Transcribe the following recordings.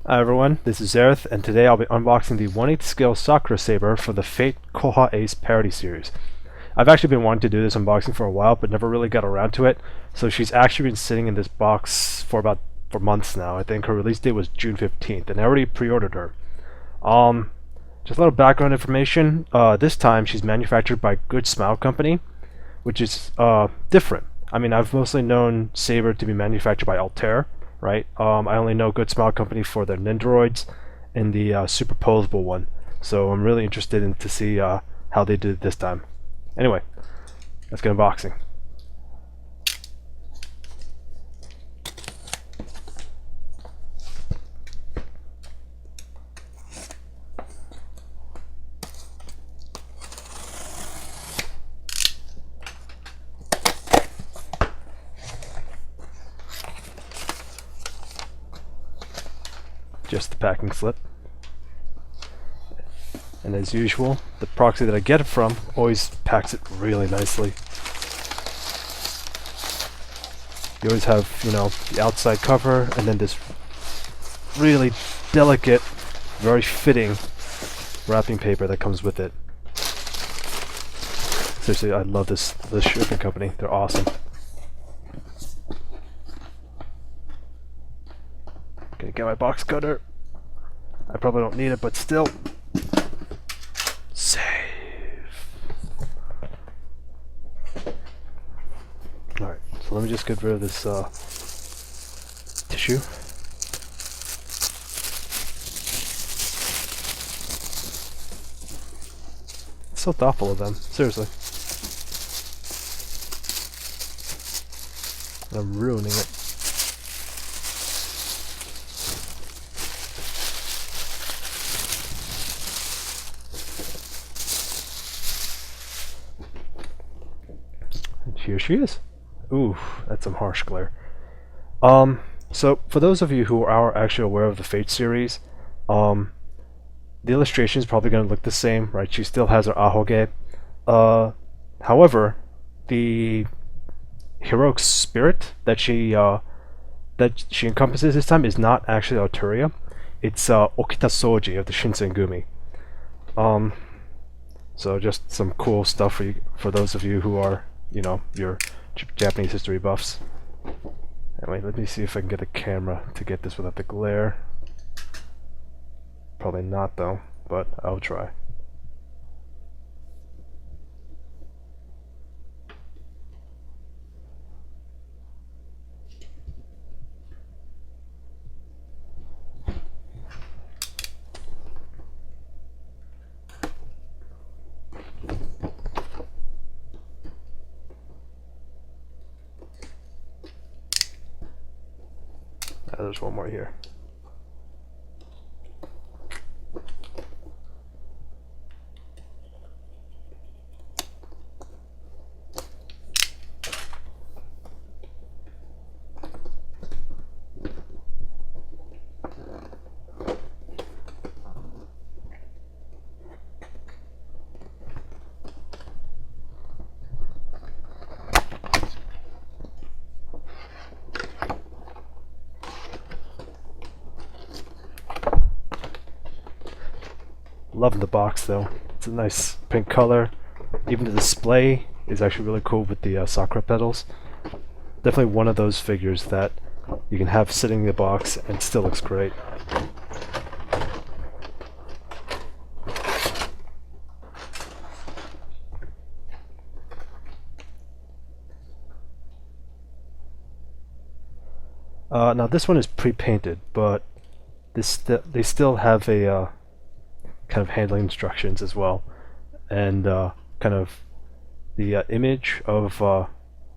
Hi everyone, this is Zareth, and today I'll be unboxing the 1/8 scale Sakura Saber for the Fate Koha Ace parody series. I've actually been wanting to do this unboxing for a while, but never really got around to it, so she's actually been sitting in this box for months now. I think her release date was June 15th, and I already pre-ordered her. Just a little background information. This time she's manufactured by Good Smile Company, which is different. I mean, I've mostly known Saber to be manufactured by Altair, right? I only know Good Smile Company for their Nendoroids and the superposable one, so I'm really interested to see how they did it this time. Anyway, let's get unboxing. Just the packing slip. And as usual, the proxy that I get it from always packs it really nicely. You always have, the outside cover and then this really delicate, very fitting wrapping paper that comes with it. Seriously, I love this shipping company. They're awesome. Gonna get my box cutter. I probably don't need it, but still. Save. Alright, so let me just get rid of this tissue. It's so thoughtful of them, seriously. I'm ruining it. Here she is. Ooh, that's some harsh glare. So for those of you who are actually aware of the Fate series, the illustration is probably going to look the same, right? She still has her ahoge. However, the heroic spirit that she encompasses this time is not actually Arturia. It's Okita Soji of the Shinsengumi. So just some cool stuff for those of you who are, your Japanese history buffs. Anyway, let me see if I can get a camera to get this without the glare. Probably not though, but I'll try. There's one more here. Loving the box though. It's a nice pink color. Even the display is actually really cool with the Sakura petals. Definitely one of those figures that you can have sitting in the box and still looks great. Now this one is pre-painted, but they still have a kind of handling instructions as well, and kind of the image of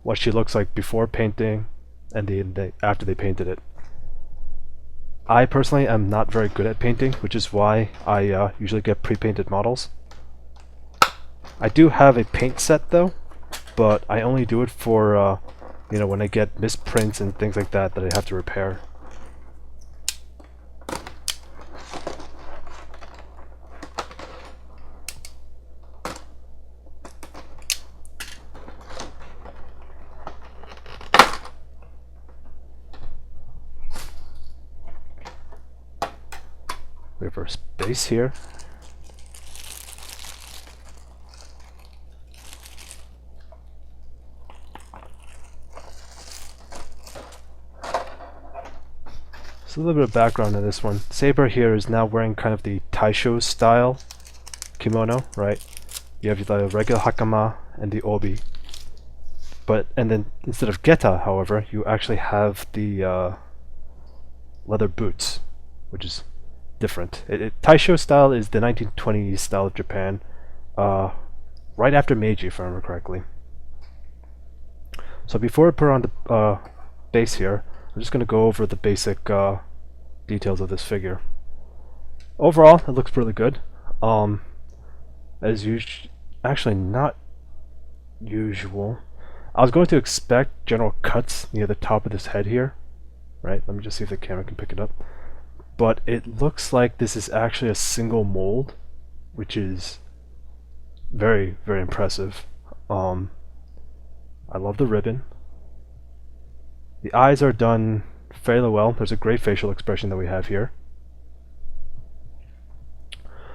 what she looks like before painting and after they painted it. I personally am not very good at painting, which is why I usually get pre-painted models. I do have a paint set though, but I only do it for when I get misprints and things like that I have to repair. We have our base here. So a little bit of background on this one. Saber here is now wearing kind of the Taisho style kimono, right? You have the regular hakama and the obi. And then instead of geta, however, you actually have the leather boots, which is different. Taisho style is the 1920s style of Japan, right after Meiji, if I remember correctly. So before I put on the base here, I'm just going to go over the basic details of this figure. Overall, it looks really good. As usual, actually not usual. I was going to expect general cuts near the top of this head here, right? Let me just see if the camera can pick it up. But it looks like this is actually a single mold, which is very, very impressive. I love the ribbon. The eyes are done fairly well. There's a great facial expression that we have here.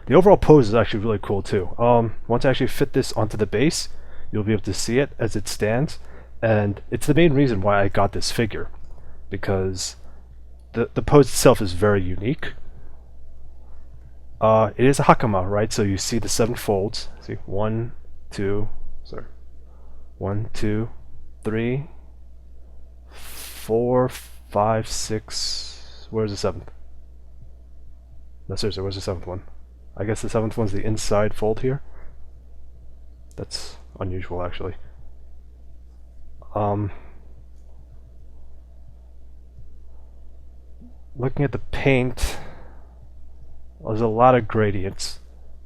The overall pose is actually really cool too. Once I actually fit this onto the base, you'll be able to see it as it stands, and it's the main reason why I got this figure, because the pose itself is very unique. It is a hakama, right? So you see the 7 folds. See, 1, 2, 3, 4, 5, 6. Where's the 7th? No, seriously, where's the 7th one? I guess the 7th one's the inside fold here. That's unusual, actually. Looking at the paint, there's a lot of gradients.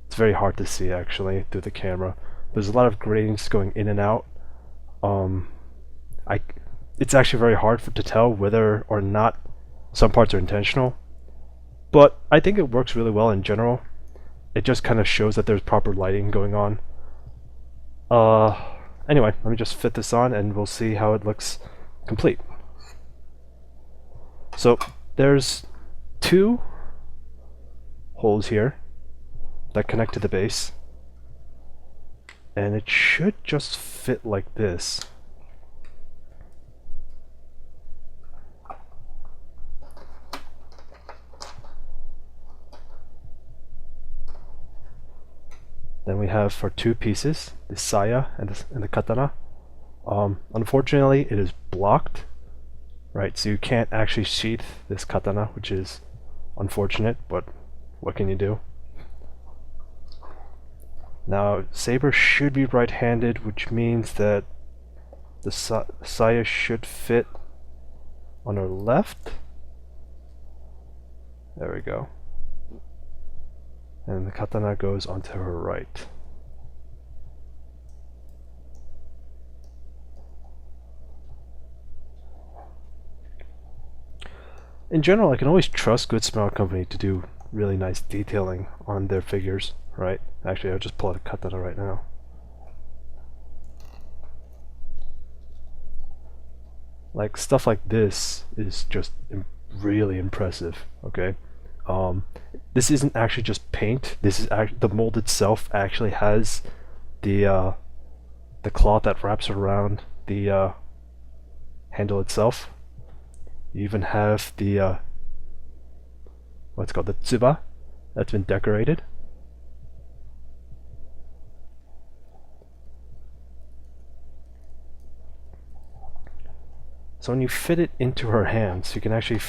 It's very hard to see, actually, through the camera. There's a lot of gradients going in and out. It's actually very hard to tell whether or not some parts are intentional, but I think it works really well in general. It just kind of shows that there's proper lighting going on. Anyway, let me just fit this on and we'll see how it looks complete. So there's 2 holes here that connect to the base, and it should just fit like this. Then we have for 2 pieces, the saya and the katana. Unfortunately, it is blocked, right? So you can't actually sheath this katana, which is unfortunate, but what can you do? Now, Saber should be right-handed, which means that the saya should fit on her left. There we go. And the katana goes onto her right. In general, I can always trust Good Smile Company to do really nice detailing on their figures, right? Actually, I'll just pull out a katana right now. Like, stuff like this is just really impressive, okay? This isn't actually just paint. This is the mold itself actually has the cloth that wraps around the handle itself. You even have the what's called the tsuba that's been decorated. So when you fit it into her hands, you can actually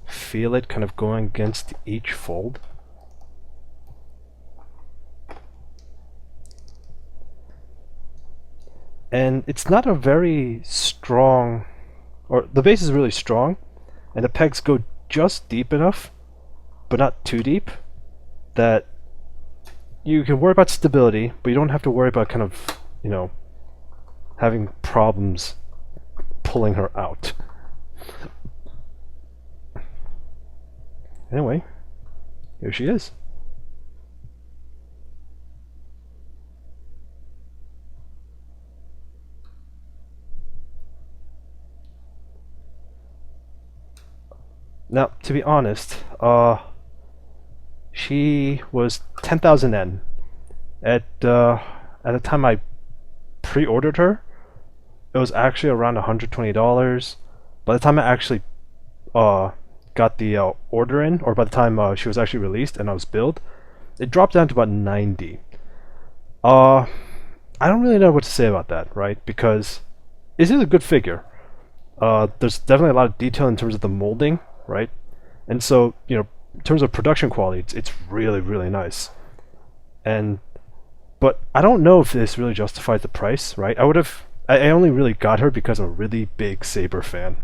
feel it kind of going against each fold. And it's not a very strong, or the base is really strong, and the pegs go just deep enough, but not too deep, that you can worry about stability, but you don't have to worry about kind of, you know, having problems pulling her out. Anyway, here she is. Now, to be honest, She was 10,000 yen. At the time I pre-ordered her, it was actually around $120. By the time I actually got the order in, or by the time she was actually released and I was billed, it dropped down to about 90. I don't really know what to say about that, right? Because this is a good figure. There's definitely a lot of detail in terms of the molding, right? And so, you know, in terms of production quality, it's really, really nice. But I don't know if this really justifies the price, right? I only really got her because I'm a really big Saber fan.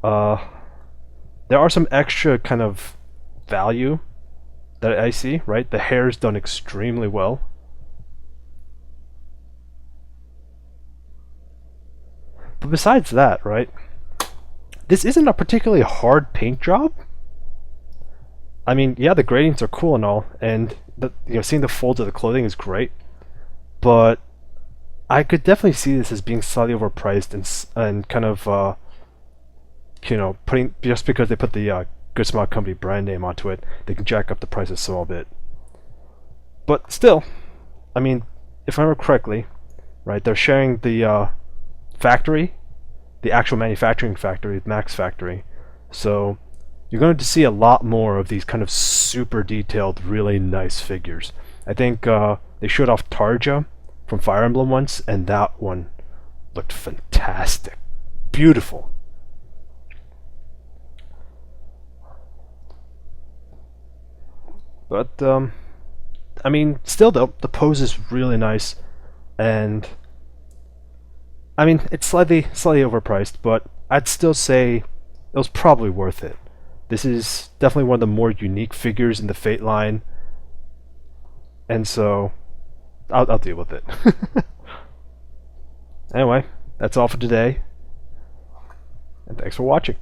There are some extra kind of value that I see, right? The hair's done extremely well. But besides that, right? This isn't a particularly hard paint job. I mean, yeah, the gradients are cool and all, and seeing the folds of the clothing is great. But I could definitely see this as being slightly overpriced and kind of putting, just because they put the Good Smart Company brand name onto it, they can jack up the price a small bit. But still, I mean, if I remember correctly, right, they're sharing the factory, the actual manufacturing factory, Max factory. So you're going to see a lot more of these kind of super detailed, really nice figures. I think they showed off Tarja from Fire Emblem once, and that one looked fantastic. Beautiful. But, I mean, still though, the pose is really nice, and I mean, it's slightly overpriced, but I'd still say it was probably worth it. This is definitely one of the more unique figures in the Fate line, and so I'll deal with it. Anyway, that's all for today, and thanks for watching.